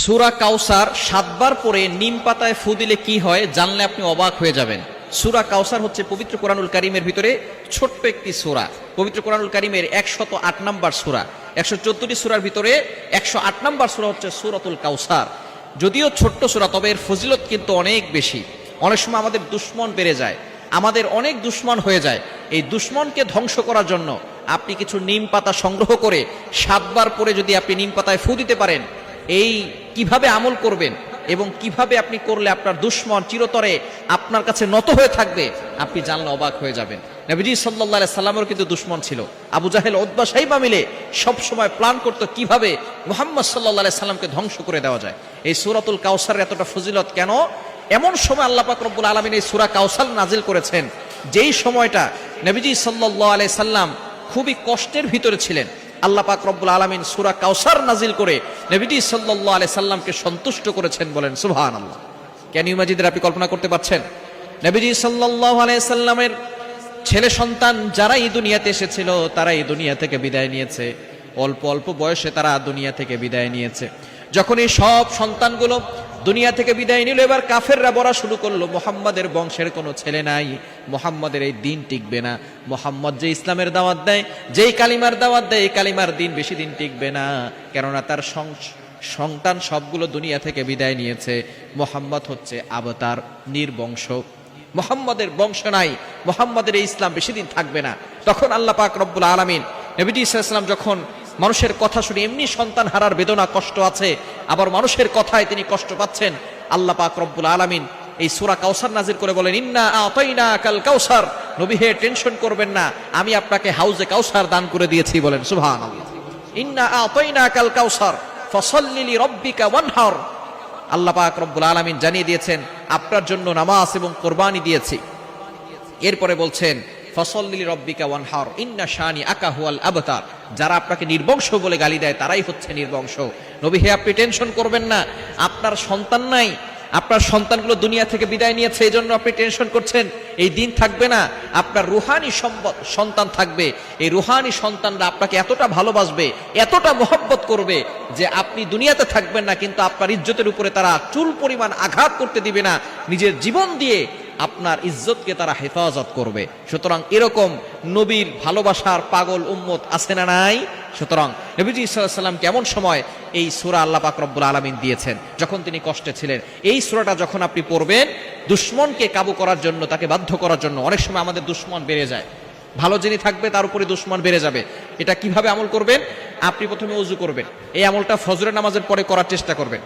সূরা কাউসার 7 বার পরে নিম পাতায় ফু দিলে কি হয় জানলে আপনি অবাক হয়ে যাবেন। সূরা কাউসার হচ্ছে পবিত্র কোরআনুল কারীমের ভিতরে ছোট্ট একটি সূরা। পবিত্র কোরআনুল কারীমের 108 নম্বর সূরা, 114টি সূরার ভিতরে 108 নম্বর সূরা হচ্ছে সূরাতুল কাউসার। যদিও ছোট্ট সূরা, তবে এর ফজিলত কিন্তু অনেক বেশি। অনেক সময় আমাদের দুশমন বেড়ে যায়, আমাদের অনেক দুশমন হয়ে যায়। এই দুশমনকে ধ্বংস করার জন্য আপনি কিছু নিম পাতা সংগ্রহ করে 7 বার পরে যদি আপনি নিম পাতায় ফু দিতে পারেন, এই কিভাবে আমল করবেন এবং কিভাবে আপনি করলে আপনার দুশমন চিরতরে আপনার কাছে নত হয়ে থাকবে, আপনি জানলে অবাক হয়ে যাবেন। নবীজি সাল্লাল্লাহু আলাইহি সাল্লামের কিন্তু দুশমন ছিল। আবু জাহেল, উতবা, শাইবা মিলে সব সময় প্ল্যান করতো কিভাবে মুহাম্মদ সাল্লাল্লাহু আলাইহি সাল্লামকে ধ্বংস করে দেওয়া যায়। এই সূরাতুল কাউসারের এতটা ফজিলত কেন? এমন সময় আল্লাহ পাক রব্বুল আলামিন এই সূরা কাউসার নাজিল করেছেন, যেই সময়টা নবীজি সাল্লাল্লাহু আলাইহি সাল্লাম খুবই কষ্টের ভিতরে ছিলেন। আল্লাহ পাক রব্বুল আলামিন সূরা কাউসার নাজিল করে নবীজি সাল্লাল্লাহু আলাইহি সাল্লামকে সন্তুষ্ট করেছেন। বলেন সুবহানাল্লাহ। Can you imagine? আপনি কল্পনা করতে পারছেন? নবীজি সাল্লাল্লাহু আলাইহি সাল্লামের ছেলে সন্তান যারা এই দুনিয়াতে এসেছিল তারা এই দুনিয়া থেকে বিদায় নিয়েছে। অল্প অল্প বয়সে তারা দুনিয়া থেকে বিদায় নিয়েছে। যখন এই সব সন্তানগুলো দুনিয়া থেকে বিদায় নিল, এবার কাফেররা বলা শুরু করলো, মুহাম্মাদের বংশের কোনো ছেলে নাই, মুহাম্মাদের এই দিন টিকবে না। মুহাম্মদ যে ইসলামের দাওয়াত দেয়, যেই কালিমার দাওয়াত দেয়, এই কালিমার দিন বেশি দিন টিকবে না, কেননা তার সন্তান সবগুলো দুনিয়া থেকে বিদায় নিয়েছে। মুহাম্মদ হচ্ছে আবতার, নির্বংশ, মুহাম্মাদের বংশ নাই, মুহাম্মাদের এই ইসলাম বেশি দিন থাকবে না। তখন আল্লাহ পাক রব্বুল আলামিন নবীজি সাল্লাল্লাহু আলাইহি ওয়াসাল্লাম যখন মানুষের কথা শুনে, এমনি সন্তান হারার বেদনা কষ্ট আছে, আবার মানুষের কথায় তিনি কষ্ট পাচ্ছেন, আল্লাহ পাক রব্বুল আলামিন এই সূরা কাউসার নাজিল করে বলেন, ইন্না আতাইনাকাল কাউসার, নবী হে টেনশন করবেন না, আমি আপনাকে হাউজে কাউসার দান করে দিয়েছি। বলেন সুবহানাল্লাহ। ইন্না আতাইনাকাল কাউসার ফাসাল্লি লিরাব্বিকা ওয়ানহার। আল্লাহ পাক রব্বুল আলামিন জানিয়ে দিয়েছেন আপনার জন্য নামাজ এবং কুরবানি দিয়েছি। এরপরে বলছেন ফাসাল্লি লিরাব্বিকা ওয়ানহার ইন্না শানিআকা হুয়াল আবতার। যারা আপনাকে নির্বংশ বলে গালি দেয় তারাই হচ্ছে নির্বংশ। নবী হে আপনি টেনশন করবেন না, আপনার সন্তান নাই, আপনার সন্তানগুলো দুনিয়া থেকে বিদায় নিয়েছে, এই জন্য আপনি টেনশন করছেন, এই দিন থাকবে না। আপনার রুহানি সন্তান থাকবে। এই রুহানি সন্তানরা আপনাকে এতটা ভালোবাসবে, এতটা মহব্বত করবে যে আপনি দুনিয়াতে থাকবেন না, কিন্তু আপনার ইজ্জতের উপরে তারা চুল পরিমাণ আঘাত করতে দিবে না। নিজের জীবন দিয়ে আপনার ইজ্জতকে তারা হেফাজত করবে। সুতরাং এরকম নবীর ভালোবাসার পাগল উম্মত আছে না নাই? সুতরাং নবীজি সাল্লাল্লাহু আলাইহি ওয়াসাল্লাম কেমন সময় এই সূরা আল্লাহ পাক রব্বুল আলামিন দিয়েছেন, যখন তিনি কষ্টে ছিলেন। এই সূরাটা যখন আপনি পড়বেন, দুশমনকে কাবু করার জন্য, তাকে বাধ্য করার জন্য। অনেক সময় আমাদের দুশমন বেড়ে যায়, ভালো যিনি থাকবে তার উপরে দুশমন বেড়ে যাবে। এটা কিভাবে আমল করবেন? আপনি প্রথমে ওযু করবেন, এই আমলটা ফজরের নামাজের পরে করার চেষ্টা করবেন।